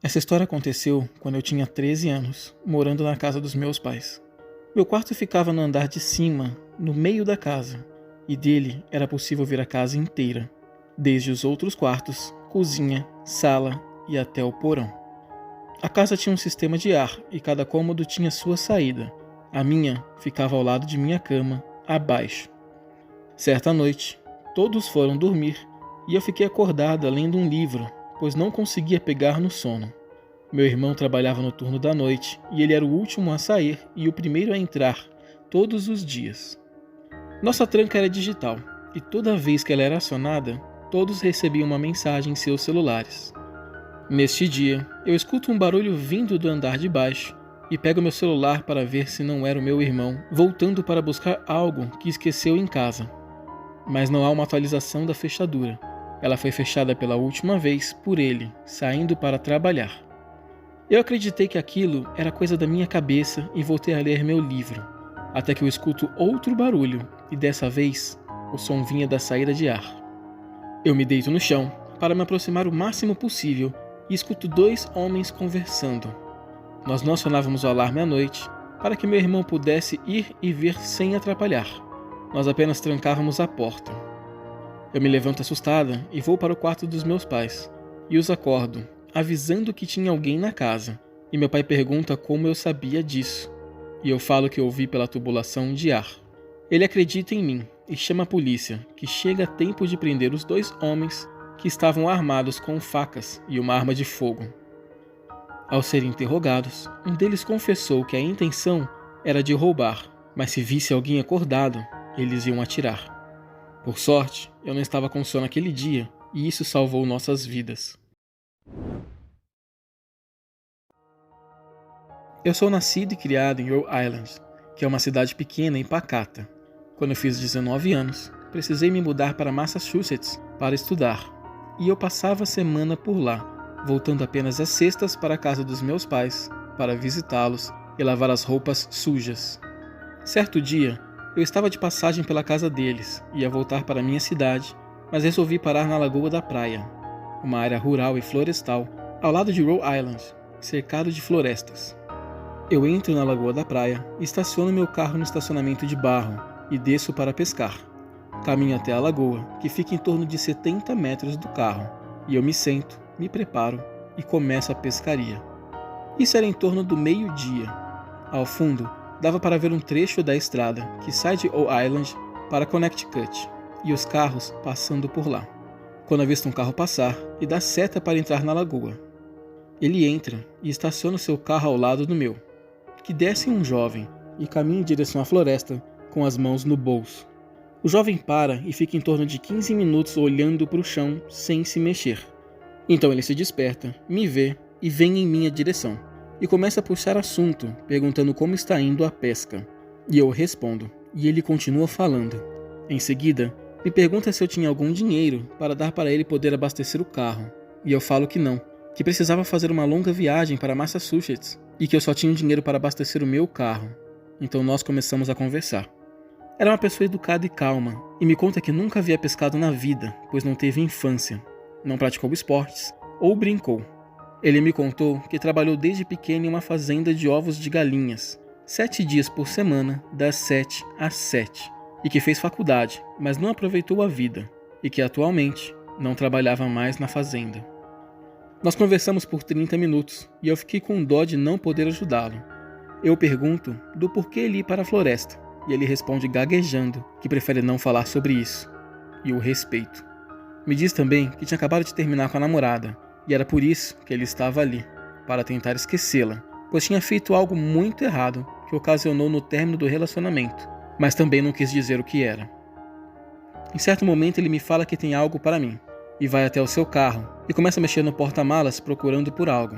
Essa história aconteceu quando eu tinha 13 anos, morando na casa dos meus pais. Meu quarto ficava no andar de cima, no meio da casa, e dele era possível ver a casa inteira, desde os outros quartos, cozinha, sala e até o porão. A casa tinha um sistema de ar e cada cômodo tinha sua saída. A minha ficava ao lado de minha cama, abaixo. Certa noite, todos foram dormir e eu fiquei acordada lendo um livro, pois não conseguia pegar no sono. Meu irmão trabalhava no turno da noite e ele era o último a sair e o primeiro a entrar, todos os dias. Nossa tranca era digital e toda vez que ela era acionada, todos recebiam uma mensagem em seus celulares. Neste dia, eu escuto um barulho vindo do andar de baixo e pego meu celular para ver se não era o meu irmão voltando para buscar algo que esqueceu em casa. Mas não há uma atualização da fechadura. Ela foi fechada pela última vez por ele, saindo para trabalhar. Eu acreditei que aquilo era coisa da minha cabeça e voltei a ler meu livro, até que eu escuto outro barulho e dessa vez o som vinha da saída de ar. Eu me deito no chão para me aproximar o máximo possível e escuto dois homens conversando. Nós não acionávamos o alarme à noite para que meu irmão pudesse ir e vir sem atrapalhar. Nós apenas trancávamos a porta. Eu me levanto assustada e vou para o quarto dos meus pais e os acordo, avisando que tinha alguém na casa, e meu pai pergunta como eu sabia disso, e eu falo que ouvi pela tubulação de ar. Ele acredita em mim e chama a polícia, que chega a tempo de prender os dois homens que estavam armados com facas e uma arma de fogo. Ao serem interrogados, um deles confessou que a intenção era de roubar, mas se visse alguém acordado, eles iam atirar. Por sorte, eu não estava com sono aquele dia, e isso salvou nossas vidas. Eu sou nascido e criado em Rhode Island, que é uma cidade pequena e pacata. Quando eu fiz 19 anos, precisei me mudar para Massachusetts para estudar, e eu passava a semana por lá, voltando apenas às sextas para a casa dos meus pais, para visitá-los e lavar as roupas sujas. Certo dia, eu estava de passagem pela casa deles, ia voltar para minha cidade, mas resolvi parar na Lagoa da Praia, uma área rural e florestal, ao lado de Rhode Island, cercado de florestas. Eu entro na Lagoa da Praia, estaciono meu carro no estacionamento de barro e desço para pescar. Caminho até a lagoa, que fica em torno de 70 metros do carro, e eu me sento, me preparo e começo a pescaria. Isso era em torno do meio-dia. Ao fundo, dava para ver um trecho da estrada que sai de Rhode Island para Connecticut, e os carros passando por lá. Quando avisto um carro passar e dá seta para entrar na lagoa. Ele entra e estaciona o seu carro ao lado do meu, que desce um jovem e caminha em direção à floresta com as mãos no bolso. O jovem para e fica em torno de 15 minutos olhando para o chão sem se mexer. Então ele se desperta, me vê e vem em minha direção, e começa a puxar assunto, perguntando como está indo a pesca. E eu respondo, e ele continua falando. Em seguida, me pergunta se eu tinha algum dinheiro para dar para ele poder abastecer o carro, e eu falo que não, que precisava fazer uma longa viagem para Massachusetts, e que eu só tinha dinheiro para abastecer o meu carro. Então nós começamos a conversar. Era uma pessoa educada e calma, e me conta que nunca havia pescado na vida, pois não teve infância, não praticou esportes ou brincou. Ele me contou que trabalhou desde pequeno em uma fazenda de ovos de galinhas, 7 dias por semana, das 7 às 7, e que fez faculdade, mas não aproveitou a vida, e que atualmente não trabalhava mais na fazenda. Nós conversamos por 30 minutos, e eu fiquei com dó de não poder ajudá-lo. Eu pergunto do porquê ele ir para a floresta, e ele responde gaguejando que prefere não falar sobre isso, e o respeito. Me diz também que tinha acabado de terminar com a namorada, e era por isso que ele estava ali, para tentar esquecê-la, pois tinha feito algo muito errado que ocasionou no término do relacionamento, mas também não quis dizer o que era. Em certo momento ele me fala que tem algo para mim, e vai até o seu carro, e começa a mexer no porta-malas procurando por algo.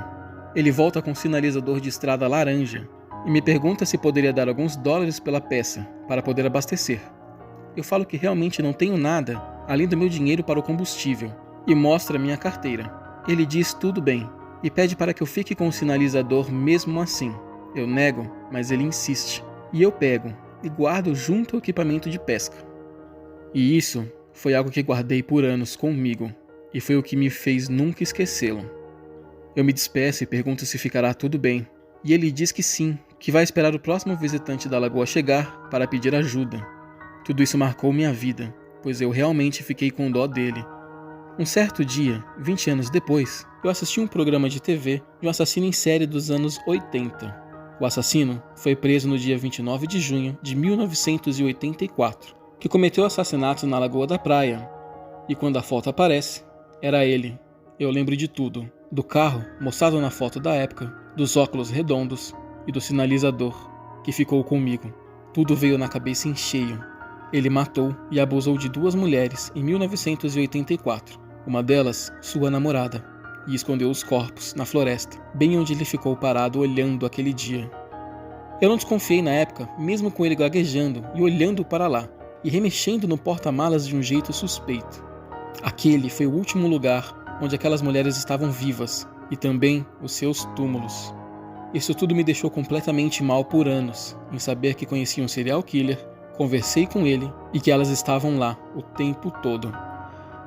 Ele volta com um sinalizador de estrada laranja, e me pergunta se poderia dar alguns dólares pela peça, para poder abastecer. Eu falo que realmente não tenho nada, além do meu dinheiro para o combustível, e mostra minha carteira. Ele diz tudo bem, e pede para que eu fique com o sinalizador mesmo assim. Eu nego, mas ele insiste, e eu pego, e guardo junto ao equipamento de pesca. E isso foi algo que guardei por anos comigo, e foi o que me fez nunca esquecê-lo. Eu me despeço e pergunto se ficará tudo bem, e ele diz que sim, que vai esperar o próximo visitante da lagoa chegar para pedir ajuda. Tudo isso marcou minha vida, pois eu realmente fiquei com dó dele. Um certo dia, 20 anos depois, eu assisti um programa de TV de um assassino em série dos anos 80. O assassino foi preso no dia 29 de junho de 1984, que cometeu assassinato na Lagoa da Praia. E quando a foto aparece, era ele. Eu lembro de tudo, do carro mostrado na foto da época, dos óculos redondos e do sinalizador, que ficou comigo. Tudo veio na cabeça em cheio. Ele matou e abusou de 2 mulheres em 1984, uma delas sua namorada, e escondeu os corpos na floresta, bem onde ele ficou parado olhando aquele dia. Eu não desconfiei na época, mesmo com ele gaguejando e olhando para lá, e remexendo no porta-malas de um jeito suspeito. Aquele foi o último lugar onde aquelas mulheres estavam vivas, e também os seus túmulos. Isso tudo me deixou completamente mal por anos, em saber que conhecia um serial killer, conversei com ele e que elas estavam lá o tempo todo.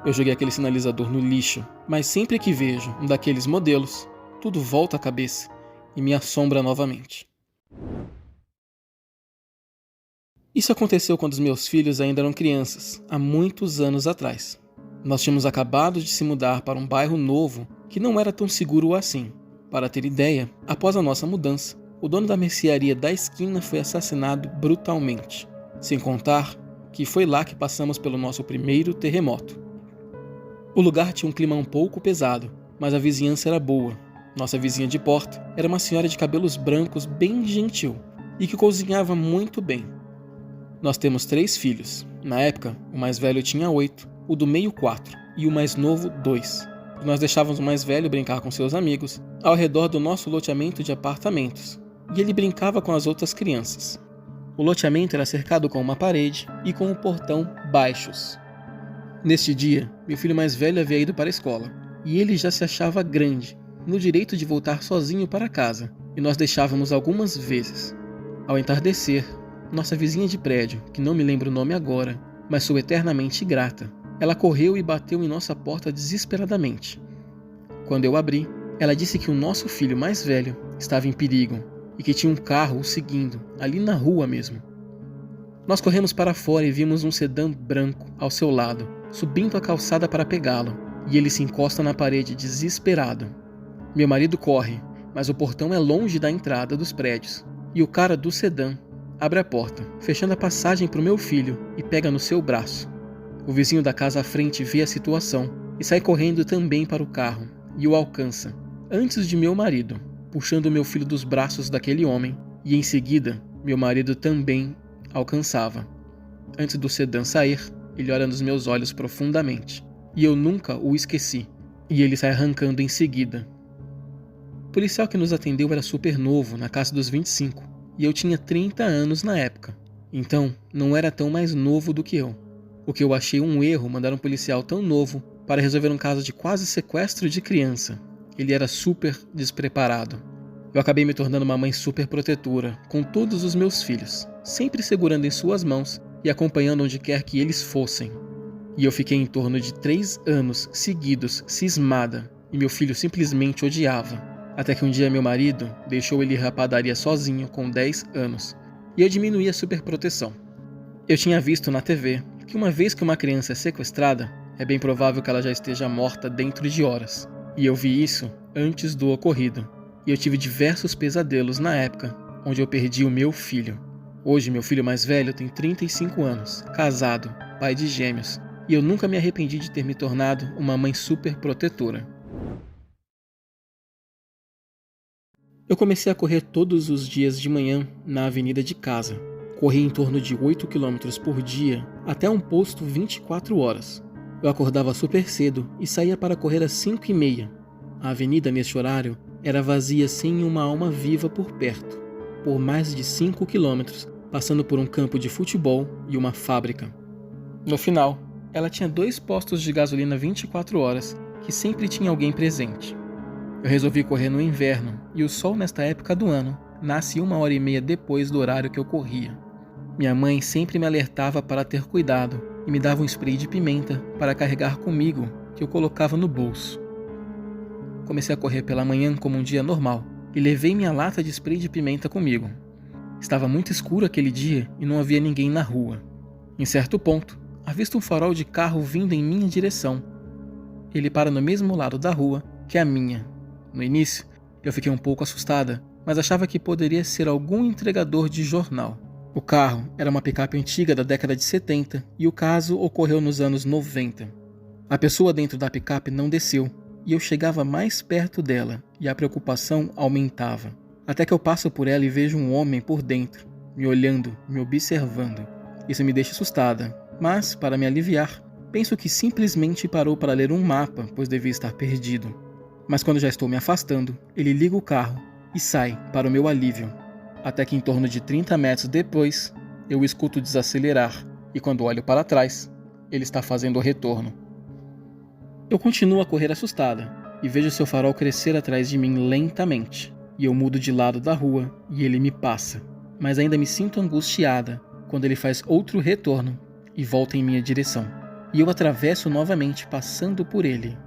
Eu joguei aquele sinalizador no lixo, mas sempre que vejo um daqueles modelos, tudo volta à cabeça e me assombra novamente. Isso aconteceu quando os meus filhos ainda eram crianças, há muitos anos atrás. Nós tínhamos acabado de se mudar para um bairro novo que não era tão seguro assim. Para ter ideia, após a nossa mudança, o dono da mercearia da esquina foi assassinado brutalmente. Sem contar que foi lá que passamos pelo nosso primeiro terremoto. O lugar tinha um clima um pouco pesado, mas a vizinhança era boa. Nossa vizinha de porta era uma senhora de cabelos brancos bem gentil e que cozinhava muito bem. Nós temos 3 filhos. Na época, o mais velho tinha 8, o do meio 4 e o mais novo 2. Nós deixávamos o mais velho brincar com seus amigos ao redor do nosso loteamento de apartamentos, e ele brincava com as outras crianças. O loteamento era cercado com uma parede e com um portão baixos. Neste dia, meu filho mais velho havia ido para a escola, e ele já se achava grande, no direito de voltar sozinho para casa, e nós deixávamos algumas vezes. Ao entardecer, nossa vizinha de prédio, que não me lembro o nome agora, mas sou eternamente grata, ela correu e bateu em nossa porta desesperadamente. Quando eu abri, ela disse que o nosso filho mais velho estava em perigo e que tinha um carro o seguindo, ali na rua mesmo. Nós corremos para fora e vimos um sedã branco ao seu lado, subindo a calçada para pegá-lo, e ele se encosta na parede desesperado. Meu marido corre, mas o portão é longe da entrada dos prédios, e o cara do sedã abre a porta, fechando a passagem para o meu filho e pega no seu braço. O vizinho da casa à frente vê a situação e sai correndo também para o carro e o alcança, antes de meu marido, puxando meu filho dos braços daquele homem, e em seguida, meu marido também alcançava. Antes do sedã sair, ele olha nos meus olhos profundamente, e eu nunca o esqueci, e ele sai arrancando em seguida. O policial que nos atendeu era super novo, na casa dos 25, e eu tinha 30 anos na época, então não era tão mais novo do que eu. O que eu achei um erro mandar um policial tão novo para resolver um caso de quase sequestro de criança. Ele era super despreparado. Eu acabei me tornando uma mãe super protetora, com todos os meus filhos, sempre segurando em suas mãos e acompanhando onde quer que eles fossem. E eu fiquei em torno de 3 anos seguidos cismada, e meu filho simplesmente odiava. Até que um dia meu marido deixou ele ir à padaria sozinho com 10 anos, e eu diminuí a superproteção. Eu tinha visto na TV que uma vez que uma criança é sequestrada, é bem provável que ela já esteja morta dentro de horas. E eu vi isso antes do ocorrido. E eu tive diversos pesadelos na época, onde eu perdi o meu filho. Hoje meu filho mais velho tem 35 anos, casado, pai de gêmeos, e eu nunca me arrependi de ter me tornado uma mãe super protetora. Eu comecei a correr todos os dias de manhã na avenida de casa. Corri em torno de 8 km por dia até um posto 24 horas. Eu acordava super cedo e saía para correr às 5h30. A avenida neste horário era vazia sem uma alma viva por perto, por mais de 5 km, passando por um campo de futebol e uma fábrica. No final, ela tinha 2 postos de gasolina 24 horas, que sempre tinha alguém presente. Eu resolvi correr no inverno, e o sol nesta época do ano nasce 1h30 depois do horário que eu corria. Minha mãe sempre me alertava para ter cuidado e me dava um spray de pimenta para carregar comigo, que eu colocava no bolso. comecei a correr pela manhã como um dia normal e levei minha lata de spray de pimenta comigo. Estava muito escuro aquele dia e não havia ninguém na rua. Em certo ponto, avisto um farol de carro vindo em minha direção. Ele para no mesmo lado da rua que a minha. No início, eu fiquei um pouco assustada, mas achava que poderia ser algum entregador de jornal. O carro era uma picape antiga da década de 70 e o caso ocorreu nos anos 90. A pessoa dentro da picape não desceu e eu chegava mais perto dela e a preocupação aumentava. Até que eu passo por ela e vejo um homem por dentro, me olhando, me observando. Isso me deixa assustada, mas, para me aliviar, penso que simplesmente parou para ler um mapa, pois devia estar perdido. Mas quando já estou me afastando, ele liga o carro e sai, para o meu alívio. Até que em torno de 30 metros depois, eu o escuto desacelerar e quando olho para trás, ele está fazendo o retorno. Eu continuo a correr assustada e vejo seu farol crescer atrás de mim lentamente. E eu mudo de lado da rua e ele me passa. Mas ainda me sinto angustiada quando ele faz outro retorno e volta em minha direção. E eu atravesso novamente passando por ele.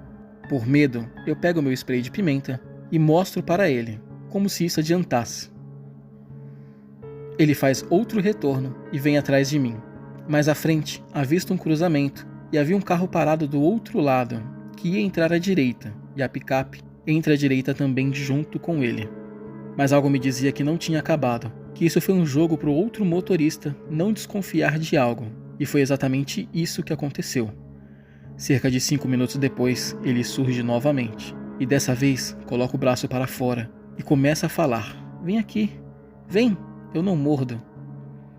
Por medo, eu pego meu spray de pimenta e mostro para ele, como se isso adiantasse. Ele faz outro retorno e vem atrás de mim. Mais à frente, avisto um cruzamento e havia um carro parado do outro lado, que ia entrar à direita, e a picape entra à direita também junto com ele. Mas algo me dizia que não tinha acabado, que isso foi um jogo para o outro motorista não desconfiar de algo, e foi exatamente isso que aconteceu. Cerca de 5 minutos depois, ele surge novamente, e dessa vez coloca o braço para fora e começa a falar: "Vem aqui, vem, eu não mordo."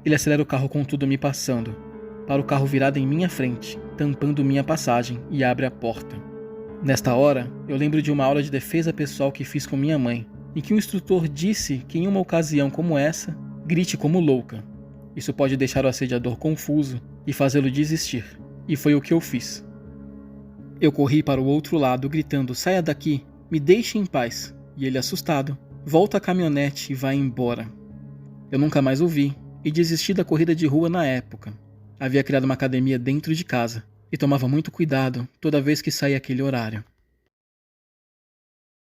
Ele acelera o carro com tudo me passando, para o carro virado em minha frente, tampando minha passagem e abre a porta. Nesta hora, eu lembro de uma aula de defesa pessoal que fiz com minha mãe, em que o instrutor disse que em uma ocasião como essa, grite como louca. Isso pode deixar o assediador confuso e fazê-lo desistir, e foi o que eu fiz. Eu corri para o outro lado gritando: "Saia daqui, me deixe em paz", e ele, assustado, volta à caminhonete e vai embora. Eu nunca mais o vi e desisti da corrida de rua na época. Havia criado uma academia dentro de casa e tomava muito cuidado toda vez que saía aquele horário.